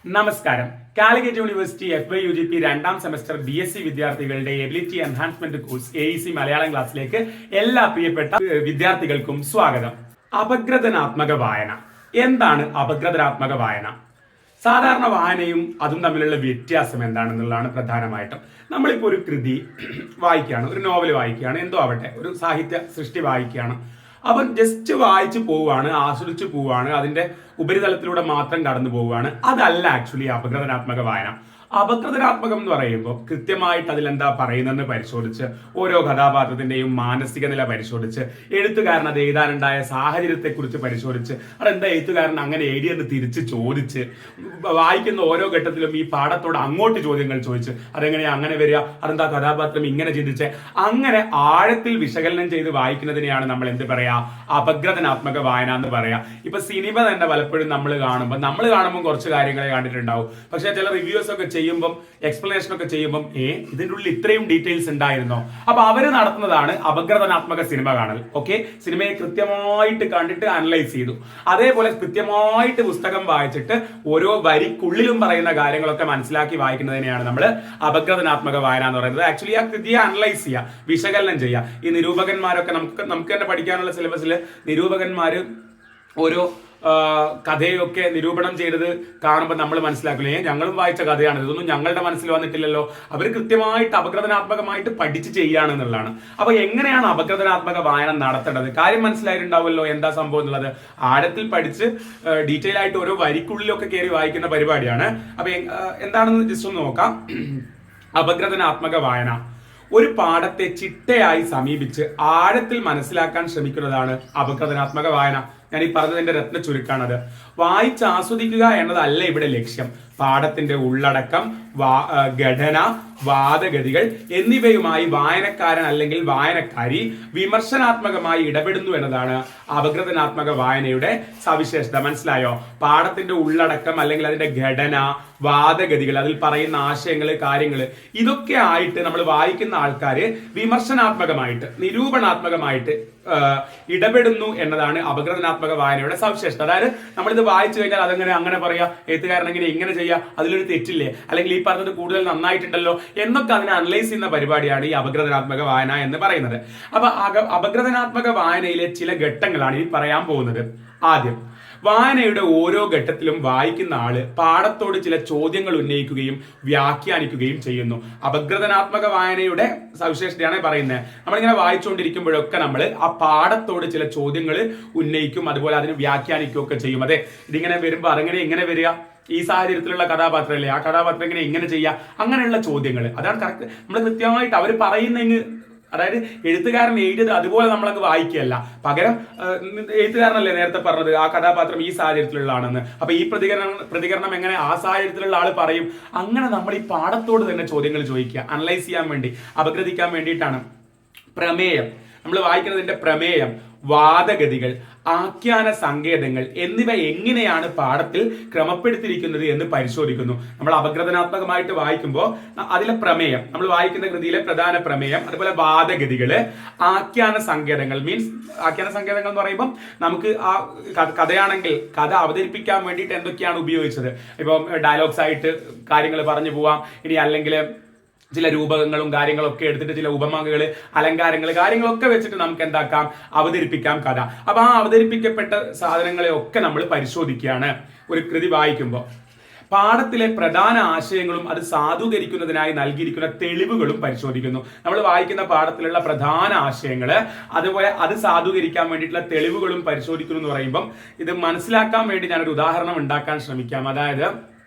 നമസ്കാരം. Calicut university FYUGP രണ്ടാം semester BSc വിദ്യാർത്ഥികളുടെ ability enhancement course AEC Malayalam ക്ലാസ്സിലേക്ക് എല്ലാ പ്രിയപ്പെട്ട വിദ്യാർത്ഥികൾക്കും സ്വാഗതം. അപഗ്രഥനാത്മക വായന. എന്താണ് അപഗ്രഥനാത്മക വായന? സാധാരണ വായനയും അതും തമ്മിലുള്ള വ്യത്യാസം എന്താണെന്നുള്ളതാണ് പ്രധാനമായിട്ടും. നമ്മളിപ്പോൾ ഒരു കൃതി വായിക്കുകയാണ്, ഒരു നോവൽ വായിക്കുകയാണ്, എന്തോ ആവട്ടെ, ഒരു സാഹിത്യ സൃഷ്ടി വായിക്കുകയാണ്. അവൻ ജസ്റ്റ് വായിച്ചു പോവുകയാണ്, ആസ്വദിച്ചു പോവുകയാണ്, അതിന്റെ ഉപരിതലത്തിലൂടെ മാത്രം കടന്നു പോവുകയാണ്. അതല്ല ആക്ച്വലി അപഗ്രഥനാത്മക വായന. അപഗ്രഥനാത്മകം എന്ന് പറയുമ്പോൾ കൃത്യമായിട്ട് അതിലെന്താ പറയുന്നതെന്ന് പരിശോധിച്ച്, ഓരോ കഥാപാത്രത്തിന്റെയും മാനസിക നില പരിശോധിച്ച്, എഴുത്തുകാരൻ അത് എഴുതാനുണ്ടായ സാഹചര്യത്തെക്കുറിച്ച് പരിശോധിച്ച്, അതെന്താ എഴുത്തുകാരൻ അങ്ങനെ എഴുതിയെന്ന് തിരിച്ച് ചോദിച്ച്, വായിക്കുന്ന ഓരോ ഘട്ടത്തിലും ഈ പാഠത്തോട് അങ്ങോട്ട് ചോദ്യങ്ങൾ ചോദിച്ച്, അതെങ്ങനെയാ അങ്ങനെ വരിക, അതെന്താ കഥാപാത്രം ഇങ്ങനെ ചിന്തിച്ച്, അങ്ങനെ ആഴത്തിൽ വിശകലനം ചെയ്ത് വായിക്കുന്നതിനെയാണ് നമ്മൾ എന്ത് പറയാ, അപഗ്രഥനാത്മക വായന എന്ന് പറയാ. ഇപ്പൊ സിനിമ തന്നെ പലപ്പോഴും നമ്മൾ കാണുമ്പോൾ കുറച്ച് കാര്യങ്ങളെ കണ്ടിട്ടുണ്ടാവും. പക്ഷെ ചില റിവ്യൂസ് ഒക്കെ ചെയ്യുമ്പം, എക്സ്പ്ലനേഷൻ ഒക്കെ ചെയ്യുമ്പം ഇതിന്റെ ഉള്ളിൽ ഇത്രയും ഡീറ്റെയിൽസ് ഉണ്ടായിരുന്നോ? അപ്പൊ അവര് നടത്തുന്നതാണ് അപഗ്രഥനാത്മക സിനിമ കാണൽ. ഓക്കെ, സിനിമയെ കൃത്യമായിട്ട് കണ്ടിട്ട് അനലൈസ് ചെയ്തു, അതേപോലെ കൃത്യമായിട്ട് പുസ്തകം വായിച്ചിട്ട് ഓരോ വരിക്കുള്ളിലും പറയുന്ന കാര്യങ്ങളൊക്കെ മനസ്സിലാക്കി വായിക്കുന്നതിനെയാണ് നമ്മൾ അപഗ്രഥനാത്മക വായന എന്ന് പറയുന്നത്. ആക്ച്വലി ആ കൃതിയെ അനലൈസ് ചെയ്യുക, വിശകലനം ചെയ്യുക. ഈ നിരൂപകന്മാരൊക്കെ നമുക്ക് തന്നെ പഠിക്കാനുള്ള സിലബസിൽ നിരൂപകന്മാര് ഓരോ കഥയൊക്കെ നിരൂപണം ചെയ്തത് കാണുമ്പോൾ നമ്മൾ മനസ്സിലാക്കില്ലേ, ഞങ്ങളും വായിച്ച കഥയാണ്, ഇതൊന്നും ഞങ്ങളുടെ മനസ്സിൽ വന്നിട്ടില്ലല്ലോ. അവർ കൃത്യമായിട്ട് അപഗ്രഥനാത്മകമായിട്ട് പഠിച്ച് ചെയ്യുകയാണെന്നുള്ളതാണ്. അപ്പൊ എങ്ങനെയാണ് അപഗ്രഥനാത്മക വായന നടത്തേണ്ടത്? കാര്യം മനസ്സിലായിട്ടുണ്ടാവുമല്ലോ എന്താ സംഭവം എന്നുള്ളത്. ആഴത്തിൽ പഠിച്ച് ഡീറ്റെയിൽ ആയിട്ട് ഓരോ വരിക്കുള്ളിലൊക്കെ കയറി വായിക്കുന്ന പരിപാടിയാണ്. അപ്പൊ എന്താണെന്ന് ജസ്റ്റ് ഒന്ന് നോക്കാം. അപഗ്രഥനാത്മക വായന ഒരു പാഠത്തെ ചിട്ടയായി സമീപിച്ച് ആഴത്തിൽ മനസ്സിലാക്കാൻ ശ്രമിക്കുന്നതാണ് അപഗ്രഥനാത്മക വായന. ഞാൻ ഈ പറഞ്ഞതിന്റെ രത്ന ചുരുക്കാണത്. വായിച്ച് ആസ്വദിക്കുക എന്നതല്ല ഇവിടെ ലക്ഷ്യം. പാഠത്തിന്റെ ഉള്ളടക്കം, ഘടന, വാദഗതികൾ എന്നിവയുമായി വായനക്കാരൻ അല്ലെങ്കിൽ വായനക്കാരി വിമർശനാത്മകമായി ഇടപെടുന്നു എന്നതാണ് അപഗ്രഥനാത്മക വായനയുടെ സവിശേഷത. മനസ്സിലായോ? പാഠത്തിന്റെ ഉള്ളടക്കം അല്ലെങ്കിൽ അതിന്റെ ഘടന, വാദഗതികൾ, അതിൽ പറയുന്ന ആശയങ്ങൾ, കാര്യങ്ങൾ, ഇതൊക്കെ ആയിട്ട് നമ്മൾ വായിക്കുന്ന ആൾക്കാര് വിമർശനാത്മകമായിട്ട്, നിരൂപണാത്മകമായിട്ട് ഇടപെടുന്നു എന്നതാണ് അപഗ്രഥനാത്മക വായനയുടെ സവിശേഷത. അതായത് നമ്മളിത് വായിച്ചു കഴിഞ്ഞാൽ അങ്ങനെ പറയാ, എഴുത്തുകാരൻ എങ്ങനെ ഇങ്ങനെ ചെയ്യാം, അതിലൊരു തെറ്റില്ലേ, അല്ലെങ്കിൽ ഈ പറഞ്ഞത് കൂടുതൽ നന്നായിട്ടുണ്ടല്ലോ എന്നൊക്കെ അതിനെ അനലൈസ് ചെയ്യുന്ന പരിപാടിയാണ് ഈ അപഗ്രഥനാത്മക വായന എന്ന് പറയുന്നത്. അപ്പൊ അപഗ്രഥനാത്മക വായനയിലെ ചില ഘട്ടങ്ങളാണ് ഈ പറയാൻ പോകുന്നത്. ആദ്യം, വായനയുടെ ഓരോ ഘട്ടത്തിലും വായിക്കുന്ന ആള് പാഠത്തോട് ചില ചോദ്യങ്ങൾ ഉന്നയിക്കുകയും വ്യാഖ്യാനിക്കുകയും ചെയ്യുന്നു. അപഗ്രഥനാത്മക വായനയുടെ സവിശേഷതയാണ് പറയുന്നത്. നമ്മളിങ്ങനെ വായിച്ചുകൊണ്ടിരിക്കുമ്പോഴൊക്കെ നമ്മൾ ആ പാഠത്തോട് ചില ചോദ്യങ്ങൾ ഉന്നയിക്കും, അതുപോലെ അതിന് വ്യാഖ്യാനിക്കുകയൊക്കെ ചെയ്യും. അതെ, ഇതിങ്ങനെ വരുമ്പോൾ അതെങ്ങനെ ഇങ്ങനെ വരിക, ഈ സാഹചര്യത്തിലുള്ള കഥാപാത്രമല്ലേ, ആ കഥാപാത്രം ഇങ്ങനെ ഇങ്ങനെ ചെയ്യുക, അങ്ങനെയുള്ള ചോദ്യങ്ങൾ. അതാണ് കറക്റ്റ്. നമ്മൾ കൃത്യമായിട്ട് അവർ പറയുന്നെങ്കിൽ, അതായത് എഴുത്തുകാരൻ എഴുതിയത് അതുപോലെ നമ്മളത് വായിക്കുകയല്ല, പകരം എഴുത്തുകാരനല്ലേ നേരത്തെ പറഞ്ഞത് ആ കഥാപാത്രം ഈ സാഹചര്യത്തിലുള്ള ആണെന്ന്, അപ്പൊ ഈ പ്രതികരണം എങ്ങനെ ആ സാഹചര്യത്തിലുള്ള ആള് പറയും, അങ്ങനെ നമ്മൾ ഈ പാഠത്തോട് തന്നെ ചോദ്യങ്ങൾ ചോദിക്കുക, അനലൈസ് ചെയ്യാൻ വേണ്ടി, അപഗ്രഥിക്കാൻ വേണ്ടിയിട്ടാണ്. പ്രമേയം, നമ്മൾ വായിക്കുന്നതിന്റെ പ്രമേയം, വാദഗതികൾ, ആഖ്യാന സങ്കേതങ്ങൾ എന്നിവ എങ്ങനെയാണ് പാഠത്തിൽ ക്രമപ്പെടുത്തിയിരിക്കുന്നത് എന്ന് പരിശോധിക്കുന്നു. നമ്മൾ അപഗ്രഥനാത്മകമായിട്ട് വായിക്കുമ്പോൾ അതിലെ പ്രമേയം, നമ്മൾ വായിക്കുന്ന കൃതിയിലെ പ്രധാന പ്രമേയം, അതുപോലെ വാദഗതികള്, ആഖ്യാന സങ്കേതങ്ങൾ. മീൻസ് ആഖ്യാന സങ്കേതങ്ങൾ എന്ന് പറയുമ്പോൾ നമുക്ക് ആ കഥയാണെങ്കിൽ കഥ അവതരിപ്പിക്കാൻ വേണ്ടിയിട്ട് എന്തൊക്കെയാണ് ഉപയോഗിച്ചത്. ഇപ്പം ഡയലോഗ്സ് ആയിട്ട് കാര്യങ്ങൾ പറഞ്ഞു പോവാം, ഇനി അല്ലെങ്കിൽ ചില രൂപകങ്ങളും കാര്യങ്ങളൊക്കെ എടുത്തിട്ട് ചില ഉപമകള്, അലങ്കാരങ്ങൾ, കാര്യങ്ങളൊക്കെ വെച്ചിട്ട് നമുക്ക് എന്താക്കാം, അവതരിപ്പിക്കാം കഥ. അപ്പൊ ആ അവതരിപ്പിക്കപ്പെട്ട സാധനങ്ങളെ ഒക്കെ നമ്മൾ പരിശോധിക്കുകയാണ് ഒരു കൃതി വായിക്കുമ്പോൾ. പാഠത്തിലെ പ്രധാന ആശയങ്ങളും അത് സാധൂകരിക്കുന്നതിനായി നൽകിയിരിക്കുന്ന തെളിവുകളും പരിശോധിക്കുന്നു. നമ്മൾ വായിക്കുന്ന പാഠത്തിലുള്ള പ്രധാന ആശയങ്ങള്, അതുപോലെ അത് സാധൂകരിക്കാൻ വേണ്ടിയിട്ടുള്ള തെളിവുകളും പരിശോധിക്കുന്നു എന്ന് പറയുമ്പം ഇത് മനസ്സിലാക്കാൻ വേണ്ടി ഞാനൊരു ഉദാഹരണം ഉണ്ടാക്കാൻ ശ്രമിക്കാം. അതായത്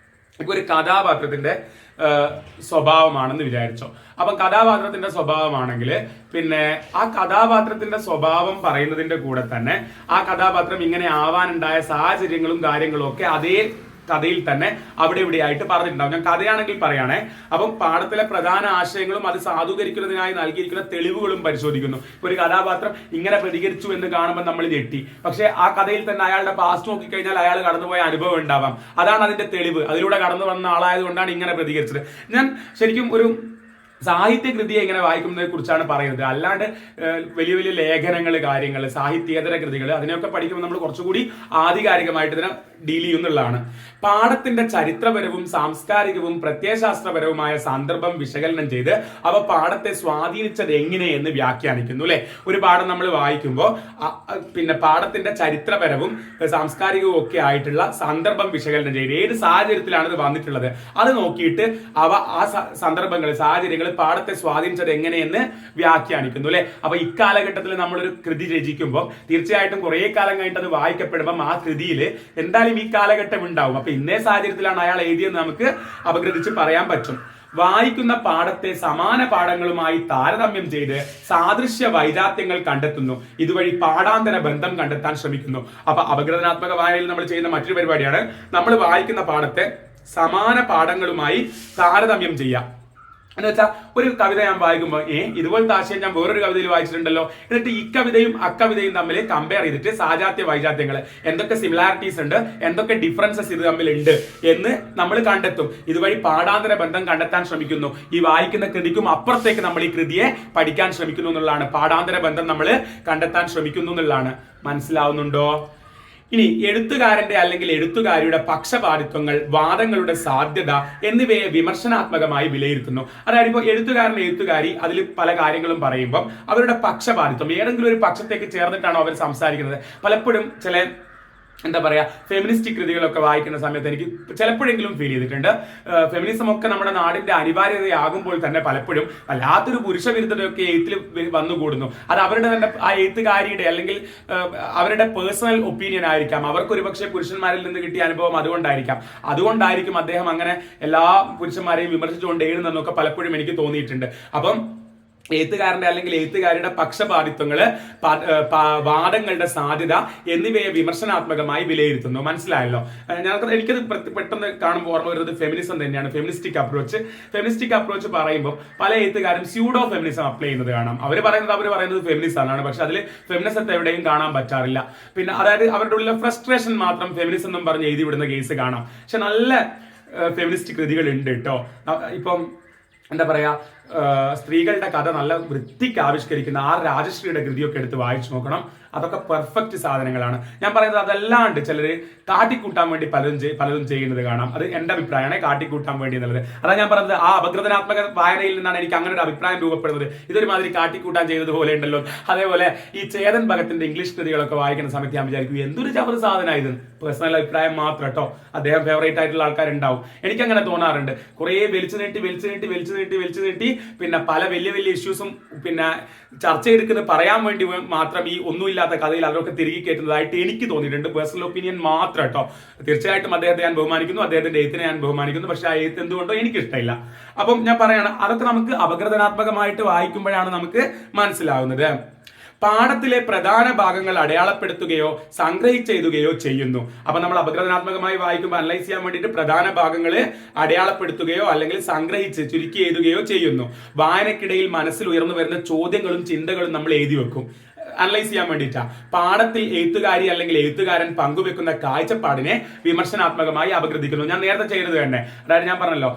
ഇപ്പൊ ഒരു കഥാപാത്രത്തിന്റെ സ്വഭാവമാണെന്ന് വിചാരിച്ചോ. അപ്പൊ കഥാപാത്രത്തിന്റെ സ്വഭാവമാണെങ്കിൽ പിന്നെ ആ കഥാപാത്രത്തിന്റെ സ്വഭാവം പറയുന്നതിന്റെ കൂടെ തന്നെ ആ കഥാപാത്രം ഇങ്ങനെ ആവാനുണ്ടായ സാഹചര്യങ്ങളും കാര്യങ്ങളും ഒക്കെ അതേ കഥയിൽ തന്നെ അവിടെ ഇവിടെയായിട്ട് പറഞ്ഞിട്ടുണ്ടാവും. ഞാൻ കഥയാണെങ്കിൽ പറയുകയാണെ. അപ്പം പാഠത്തിലെ പ്രധാന ആശയങ്ങളും അത് സാധൂകരിക്കുന്നതിനായി നൽകിയിരിക്കുന്ന തെളിവുകളും പരിശോധിക്കുന്നു. ഒരു കഥാപാത്രം ഇങ്ങനെ പ്രതികരിച്ചു എന്ന് കാണുമ്പോൾ നമ്മൾ ഞെട്ടി, പക്ഷെ ആ കഥയിൽ തന്നെ അയാളുടെ പാസ്റ്റ് നോക്കിക്കഴിഞ്ഞാൽ അയാൾ കടന്നുപോയ അനുഭവം ഉണ്ടാവാം. അതാണ് അതിന്റെ തെളിവ്. അതിലൂടെ കടന്നു വന്ന ആളായതുകൊണ്ടാണ് ഇങ്ങനെ പ്രതികരിച്ചത്. ഞാൻ ശരിക്കും ഒരു സാഹിത്യകൃതിയെ ഇങ്ങനെ വായിക്കുന്നതിനെ കുറിച്ചാണ് പറയുന്നത്. അല്ലാണ്ട് വലിയ വലിയ ലേഖനങ്ങൾ, കാര്യങ്ങൾ, സാഹിത്യേതര കൃതികൾ അതിനെയൊക്കെ പഠിക്കുമ്പോൾ നമ്മൾ കുറച്ചുകൂടി ആധികാരികമായിട്ട് ഇതിനെ ഡീൽ ചെയ്യുന്നുള്ളതാണ്. പാഠത്തിന്റെ ചരിത്രപരവും സാംസ്കാരികവും പ്രത്യയശാസ്ത്രപരവുമായ സന്ദർഭം വിശകലനം ചെയ്ത് അവ പാഠത്തെ സ്വാധീനിച്ചത് എങ്ങനെയെന്ന് വ്യാഖ്യാനിക്കുന്നു. അല്ലെ, ഒരു പാഠം നമ്മൾ വായിക്കുമ്പോൾ പിന്നെ പാഠത്തിന്റെ ചരിത്രപരവും സാംസ്കാരികവും ഒക്കെ ആയിട്ടുള്ള സന്ദർഭം വിശകലനം ചെയ്ത് ഏത് സാഹചര്യത്തിലാണ് ഇത് വന്നിട്ടുള്ളത് അത് നോക്കിയിട്ട് അവ ആ സന്ദർഭങ്ങൾ, സാഹചര്യങ്ങൾ പാഠത്തെ സ്വാധീനിച്ചത് എങ്ങനെയെന്ന് വ്യാഖ്യാനിക്കുന്നു. അല്ലെ, അപ്പൊ ഇക്കാലഘട്ടത്തിൽ നമ്മളൊരു കൃതി രചിക്കുമ്പോൾ തീർച്ചയായിട്ടും കുറെ കാലം കഴിഞ്ഞിട്ട് അത് വായിക്കപ്പെടുമ്പോൾ ആ കൃതിയിൽ എന്തായാലും ഈ കാലഘട്ടം ഉണ്ടാവും. അപ്പൊ ഇന്നേ സാഹചര്യത്തിലാണ് അയാൾ എഴുതിയെന്ന് നമുക്ക് അപഗ്രഥിച്ച് പറയാൻ പറ്റും. വായിക്കുന്ന പാഠത്തെ സമാന പാഠങ്ങളുമായി താരതമ്യം ചെയ്ത് സാദൃശ്യ വൈജാത്യങ്ങൾ കണ്ടെത്തുന്നു. ഇതുവഴി പാഠാന്തര ബന്ധം കണ്ടെത്താൻ ശ്രമിക്കുന്നു. അപ്പൊ അപഗ്രഥനാത്മക വായനയിൽ നമ്മൾ ചെയ്യുന്ന മറ്റൊരു പരിപാടിയാണ് നമ്മൾ വായിക്കുന്ന പാഠത്തെ സമാന പാഠങ്ങളുമായി താരതമ്യം ചെയ്യുക. എന്ന് വെച്ചാൽ ഒരു കവിത ഞാൻ വായിക്കുമ്പോൾ ഇതുപോലത്തെ ആശയം ഞാൻ വേറൊരു കവിതയിൽ വായിച്ചിട്ടുണ്ടല്ലോ, എന്നിട്ട് ഈ കവിതയും അക്കവിതയും തമ്മിൽ കമ്പയർ ചെയ്തിട്ട് സാജാത്യ വൈജാത്യങ്ങൾ, എന്തൊക്കെ സിമിലാരിറ്റീസ് ഉണ്ട്, എന്തൊക്കെ ഡിഫറൻസസ് ഇത് തമ്മിൽ ഉണ്ട് എന്ന് നമ്മൾ കണ്ടെത്തും. ഇതുവഴി പാഠാന്തര ബന്ധം കണ്ടെത്താൻ ശ്രമിക്കുന്നു. ഈ വായിക്കുന്ന കൃതിക്കും അപ്പുറത്തേക്ക് നമ്മൾ ഈ കൃതിയെ പഠിക്കാൻ ശ്രമിക്കുന്നു എന്നുള്ളതാണ്. പാഠാന്തര ബന്ധം നമ്മൾ കണ്ടെത്താൻ ശ്രമിക്കുന്നു എന്നുള്ളതാണ്. മനസ്സിലാവുന്നുണ്ടോ? ഇനി എഴുത്തുകാരന്റെ അല്ലെങ്കിൽ എഴുത്തുകാരിയുടെ പക്ഷപാതിത്വങ്ങൾ, വാദങ്ങളുടെ സാധ്യത എന്നിവയെ വിമർശനാത്മകമായി വിലയിരുത്തുന്നു. അതായത് ഇപ്പോൾ എഴുത്തുകാരി അതിൽ പല കാര്യങ്ങളും പറയുമ്പോൾ അവരുടെ പക്ഷപാതിത്വം, ഏതെങ്കിലും ഒരു പക്ഷത്തേക്ക് ചേർന്നിട്ടാണോ അവർ സംസാരിക്കുന്നത്. പലപ്പോഴും ചില എന്താ പറയാ ഫെമിനിസ്റ്റ് കൃതികളൊക്കെ വായിക്കുന്ന സമയത്ത് എനിക്ക് ചിലപ്പോഴെങ്കിലും ഫീൽ ചെയ്തിട്ടുണ്ട്, ഫെമിനിസം ഒക്കെ നമ്മുടെ നാടിന്റെ അനിവാര്യതയാകുമ്പോൾ തന്നെ പലപ്പോഴും വല്ലാത്തൊരു പുരുഷ വിരുദ്ധതയൊക്കെ എഴുത്തിൽ വന്നുകൂടുന്നു. അത് അവരുടെ തന്നെ ആ എഴുത്തുകാരിയുടെ അല്ലെങ്കിൽ അവരുടെ പേഴ്സണൽ ഒപ്പീനിയൻ ആയിരിക്കാം. അവർക്ക് ഒരുപക്ഷെ പുരുഷന്മാരിൽ നിന്ന് കിട്ടിയ അനുഭവം അതുകൊണ്ടായിരിക്കും അദ്ദേഹം അങ്ങനെ എല്ലാ പുരുഷന്മാരെയും വിമർശിച്ചുകൊണ്ട് എഴുതുന്നതെന്നൊക്കെ പലപ്പോഴും എനിക്ക് തോന്നിയിട്ടുണ്ട്. അപ്പം എഴുത്തുകാരന്റെ അല്ലെങ്കിൽ എഴുത്തുകാരുടെ പക്ഷപാതിത്വങ്ങള്, വാദങ്ങളുടെ സാധ്യത എന്നിവയെ വിമർശനാത്മകമായി വിലയിരുത്തുന്നു. മനസ്സിലായല്ലോ? എനിക്കത് പെട്ടെന്ന് കാണുമ്പോൾ ഓർമ്മ വരുന്നത് ഫെമിനിസം തന്നെയാണ്, ഫെമിനിസ്റ്റിക് അപ്രോച്ച് പറയുമ്പോൾ പല എഴുത്തുകാരും സ്യൂഡോ ഫെമിനിസം അപ്ലൈ ചെയ്യുന്നത് കാണാം. അവർ പറയുന്നത് ഫെമിനിസം ആണ്, പക്ഷെ അതിൽ ഫെമിനിസത്തെ എവിടെയും കാണാൻ പറ്റാറില്ല. പിന്നെ അതായത് അവരുടെ ഉള്ള ഫ്രസ്ട്രേഷൻ മാത്രം ഫെമിനിസം എന്നും പറഞ്ഞ് എഴുതി വിടുന്ന കേസ് കാണാം. പക്ഷെ നല്ല ഫെമിനിസ്റ്റ് കൃതികൾ ഉണ്ട് കേട്ടോ. ഇപ്പം എന്താ പറയാ, സ്ത്രീകളുടെ കഥ നല്ല വൃത്തിക്ക് ആവിഷ്കരിക്കുന്ന രാജശ്രീയുടെ കൃതിയൊക്കെ എടുത്ത് വായിച്ചു നോക്കണം. അതൊക്കെ പെർഫെക്റ്റ് സാധനങ്ങളാണ്. ഞാൻ പറയുന്നത് അതല്ലാണ്ട് ചിലര് കാട്ടിക്കൂട്ടാൻ വേണ്ടി പലതും ചെയ്യുന്നത് കാണാം. അത് എന്റെ അഭിപ്രായമാണ്, കാട്ടിക്കൂട്ടാൻ വേണ്ടി എന്നുള്ളത്. അതാ ഞാൻ പറഞ്ഞത്, ആ അപഗ്രഥനാത്മക വായനയിൽ നിന്നാണ് എനിക്ക് അങ്ങനെ ഒരു അഭിപ്രായം രൂപപ്പെടുന്നത്. ഇതൊരു മാതിരി കാട്ടിക്കൂട്ടാൻ ചെയ്തത് പോലെ ഉണ്ടല്ലോ. അതേപോലെ ഈ ചേതൻ ഭഗത്തിന്റെ ഇംഗ്ലീഷ് കൃതികളൊക്കെ വായിക്കുന്ന സമയത്ത് ഞാൻ വിചാരിക്കും എന്തൊരു ചവറ് സാധനമായത്. പേഴ്സണൽ അഭിപ്രായം മാത്രം കേട്ടോ, അദ്ദേഹം ഫേവറേറ്റ് ആയിട്ടുള്ള ആൾക്കാരുണ്ടാവും. എനിക്ക് അങ്ങനെ തോന്നാറുണ്ട്. കുറെ വലിച്ചു നീട്ടി പിന്നെ പല വലിയ ഇഷ്യൂസും പിന്നെ ചർച്ച ചെയ്തിരിക്കുന്നത് പറയാൻ വേണ്ടി മാത്രം ഈ ഒന്നുമില്ലാത്ത കഥയിൽ അവരൊക്കെ തിരികെ കയറ്റുന്നതായിട്ട് എനിക്ക് തോന്നിയിട്ടുണ്ട്. പേഴ്സണൽ ഒപ്പീനിയൻ മാത്രം കേട്ടോ. തീർച്ചയായിട്ടും അദ്ദേഹത്തെ ഞാൻ ബഹുമാനിക്കുന്നു, അദ്ദേഹത്തിന്റെ എഴുത്തിനെ ഞാൻ ബഹുമാനിക്കുന്നു. പക്ഷെ ആ എഴുത്ത് എന്തുകൊണ്ടോ എനിക്ക് ഇഷ്ടമില്ല. അപ്പം ഞാൻ പറയാണ്, അതൊക്കെ നമുക്ക് അപഗ്രഥനാത്മകമായിട്ട് വായിക്കുമ്പോഴാണ് നമുക്ക് മനസ്സിലാവുന്നത്. പാഠത്തിലെ പ്രധാന ഭാഗങ്ങൾ അടയാളപ്പെടുത്തുകയോ സംഗ്രഹിച്ചെഴുതുകയോ ചെയ്യുന്നു. അപ്പൊ നമ്മൾ അപഗ്രഥനാത്മകമായി വായിക്കുമ്പോൾ അനലൈസ് ചെയ്യാൻ വേണ്ടിയിട്ട് പ്രധാന ഭാഗങ്ങളെ അടയാളപ്പെടുത്തുകയോ അല്ലെങ്കിൽ സംഗ്രഹിച്ച് ചുരുക്കി എഴുതുകയോ ചെയ്യുന്നു. വായനക്കിടയിൽ മനസ്സിൽ ഉയർന്നു വരുന്ന ചോദ്യങ്ങളും ചിന്തകളും നമ്മൾ എഴുതി വെക്കും. അനലൈസ് ചെയ്യാൻ വേണ്ടിയിട്ടാണ്. പാഠത്തിൽ എഴുത്തുകാരി അല്ലെങ്കിൽ എഴുത്തുകാരൻ പങ്കുവെക്കുന്ന കാഴ്ചപ്പാടിനെ വിമർശനാത്മകമായി അപഗ്രഥിക്കുന്നു. ഞാൻ നേരത്തെ ചെയ്തത് തന്നെ, അതായത് ഞാൻ പറഞ്ഞല്ലോ,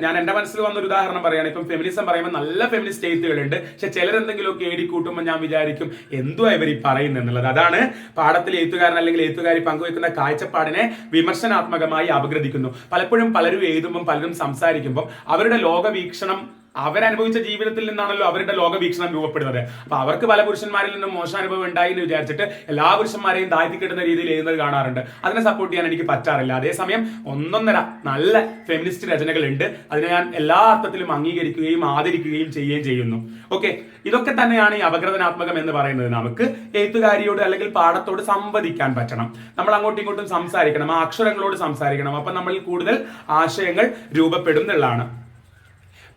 ഞാൻ എന്റെ മനസ്സിൽ വന്നൊരു ഉദാഹരണം പറയുകയാണ്. ഇപ്പം ഫെമിനിസം പറയുമ്പോൾ നല്ല ഫെമിനിസ്റ്റ് എഴുത്തുകളുണ്ട്, പക്ഷെ ചിലരെന്തെങ്കിലുമൊക്കെ എഴുതി കൂട്ടുമ്പോൾ ഞാൻ വിചാരിക്കും എന്തുവാ ഇവർ ഈ പറയുന്നത് എന്നുള്ളത്. അതാണ് പാഠത്തിൽ എഴുത്തുകാരൻ അല്ലെങ്കിൽ എഴുത്തുകാരി പങ്കുവെക്കുന്ന കാഴ്ചപ്പാടിനെ വിമർശനാത്മകമായി അപഗ്രഥിക്കുന്നു. പലപ്പോഴും പലരും എഴുതുമ്പോൾ പലരും സംസാരിക്കുമ്പോൾ അവരുടെ ലോകവീക്ഷണം അവരനുഭവിച്ച ജീവിതത്തിൽ നിന്നാണല്ലോ അവരുടെ ലോകവീക്ഷണം രൂപപ്പെടുന്നത്. അപ്പൊ അവർക്ക് പല പുരുഷന്മാരിൽ നിന്നും മോശാനുഭവം ഉണ്ടായി എന്ന് വിചാരിച്ചിട്ട് എല്ലാ പുരുഷന്മാരെയും താഴ്ത്തിക്കിട്ടുന്ന രീതിയിൽ എഴുതുന്നത് കാണാറുണ്ട്. അതിനെ സപ്പോർട്ട് ചെയ്യാൻ എനിക്ക് പറ്റാറില്ല. അതേസമയം ഒന്നൊന്നര നല്ല ഫെമിനിസ്റ്റ് രചനകളുണ്ട്. അതിനെ ഞാൻ എല്ലാ അർത്ഥത്തിലും അംഗീകരിക്കുകയും ആദരിക്കുകയും ചെയ്യുന്നു. ഓക്കെ, ഇതൊക്കെ തന്നെയാണ് ഈ അപഗ്രഥനാത്മകം എന്ന് പറയുന്നത്. നമുക്ക് എഴുത്തുകാരിയോട് അല്ലെങ്കിൽ പാഠത്തോട് സംവദിക്കാൻ പറ്റണം. നമ്മൾ അങ്ങോട്ടും ഇങ്ങോട്ടും സംസാരിക്കണം, ആ അക്ഷരങ്ങളോട് സംസാരിക്കണം. അപ്പൊ നമ്മളിൽ കൂടുതൽ ആശയങ്ങൾ രൂപപ്പെടും എന്നുള്ളതാണ്.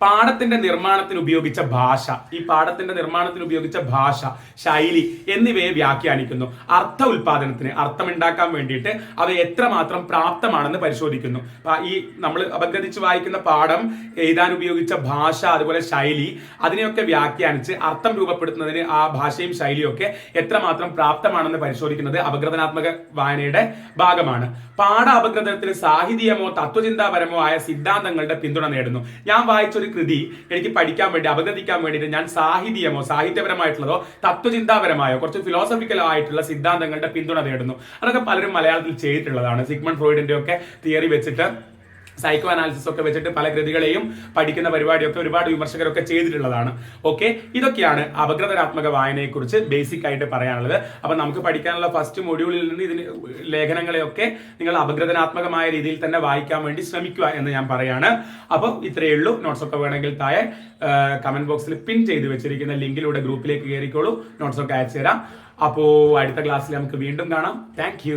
പാഠത്തിന്റെ നിർമ്മാണത്തിന് ഉപയോഗിച്ച ഭാഷ, ശൈലി എന്നിവയെ വ്യാഖ്യാനിക്കുന്നു. അർത്ഥ ഉൽപാദനത്തിന്, അർത്ഥമുണ്ടാക്കാൻ വേണ്ടിയിട്ട് അവ എത്രമാത്രം പ്രാപ്തമാണെന്ന് പരിശോധിക്കുന്നു. ഈ നമ്മൾ അപഗ്രഥിച്ച് വായിക്കുന്ന പാഠം എഴുതാൻ ഉപയോഗിച്ച ഭാഷ, അതുപോലെ ശൈലി, അതിനെയൊക്കെ വ്യാഖ്യാനിച്ച് അർത്ഥം രൂപപ്പെടുത്തുന്നതിന് ആ ഭാഷയും ശൈലിയും ഒക്കെ എത്രമാത്രം പ്രാപ്തമാണെന്ന് പരിശോധിക്കുന്നത് അപഗ്രഥനാത്മക വായനയുടെ ഭാഗമാണ്. പാഠ അപഗ്രഥനത്തിന് സാഹിത്യമോ തത്വചിന്താപരമോ ആയ സിദ്ധാന്തങ്ങളുടെ പിന്തുണ നേടുന്നു. ഞാൻ വായിച്ചൊരു കൃതി എനിക്ക് പഠിക്കാൻ വേണ്ടി അപഗ്രഥിക്കാൻ വേണ്ടിയിട്ട് ഞാൻ സാഹിത്യപരമായിട്ടുള്ളതോ തത്വചിന്താപരമായോ കുറച്ച് ഫിലോസഫിക്കലോ ആയിട്ടുള്ള സിദ്ധാന്തങ്ങളുടെ പിന്തുണ തേടുന്നു. അതൊക്കെ പലരും മലയാളത്തിൽ ചെയ്തിട്ടുള്ളതാണ്. സിഗ്മണ്ട് ഫ്രോയിഡിന്റെ ഒക്കെ തിയറി വെച്ചിട്ട് സൈക്കോ അനാലിസിസ് ഒക്കെ വെച്ചിട്ട് പല കൃതികളെയും പഠിക്കുന്ന പരിപാടിയൊക്കെ ഒരുപാട് വിമർശകരൊക്കെ ചെയ്തിട്ടുള്ളതാണ്. ഓക്കെ, ഇതൊക്കെയാണ് അപഗ്രഥനാത്മക വായനയെക്കുറിച്ച് ബേസിക് ആയിട്ട് പറയാനുള്ളത്. അപ്പൊ നമുക്ക് പഠിക്കാനുള്ള ഫസ്റ്റ് മൊഡ്യൂളിൽ നിന്ന് ഇതിന് ലേഖനങ്ങളെയൊക്കെ നിങ്ങൾ അപഗ്രഥനാത്മകമായ രീതിയിൽ തന്നെ വായിക്കാൻ വേണ്ടി ശ്രമിക്കുക എന്ന് ഞാൻ പറയാണ്. അപ്പോൾ ഇത്രയേ ഉള്ളൂ. നോട്ട്സ് ഒക്കെ വേണമെങ്കിൽ താഴെ കമന്റ് ബോക്സിൽ പിൻ ചെയ്ത് വെച്ചിരിക്കുന്ന ലിങ്കിലൂടെ ഗ്രൂപ്പിലേക്ക് കയറിക്കോളൂ. നോട്ട്സ് ഒക്കെ അയച്ചു തരാം. അപ്പോൾ അടുത്ത ക്ലാസ്സിൽ നമുക്ക് വീണ്ടും കാണാം. താങ്ക്